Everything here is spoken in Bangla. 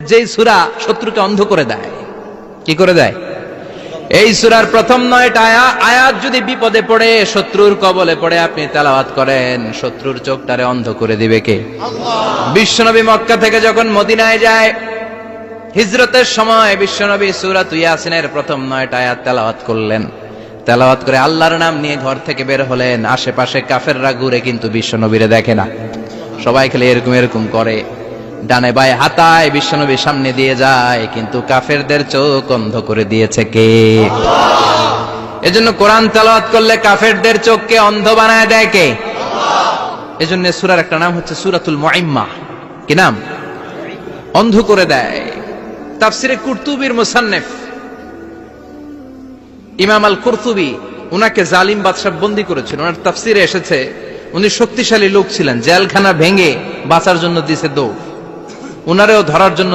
যেই সূরা শত্রুকে অন্ধ করে দেয়। কি করে দেয়? এই সূরার প্রথম 9টা আয়াত যদি বিপদে পড়ে, শত্রুর কবলে পড়ে আপনি তেলাওয়াত করেন, শত্রুর চোখটারে অন্ধ করে দিবে কে? আল্লাহ। বিশ্বনবী মক্কা থেকে যখন মদিনায় যায়, হিজরতের সময় বিশ্বনবী সূরাত ইয়াসিনের প্রথম 9টা আয়াত তেলাওয়াত করলেন। তেলাওয়াত করে আল্লাহর নাম নিয়ে ঘর থেকে বের হলেন। আশেপাশে কাফেররা ঘুরে কিন্তু বিশ্বনবীরে দেখে না, সবাই খেলে এরকম এরকম করে, ডানে বায়ে হাতায় বিশ্বনবীর সামনে দিয়ে যায়, কিন্তু কাফেরদের চোখ অন্ধ করে দিয়েছে কে? আল্লাহ। এজন্য কোরআন তেলাওয়াত করলে কাফেরদের চোখকে অন্ধ বানায় দেয় কে? আল্লাহ। এজন্য সূরার একটা নাম হচ্ছে সূরাতুল মুআম্মা। কি নাম? অন্ধ করে দেয়। তাফসিরে কুরতুবীর মুসান্নিফ ইমাম আল কুরতুবী, উনাকে জালিম বাদশা বন্দী করেছিল। ওনার তাফসিরে এসেছে উনি শক্তিশালী লোক ছিলেন, জেলখানা ভেঙে বাঁচার জন্য দিছে দৌড়, উনারেও ধরার জন্য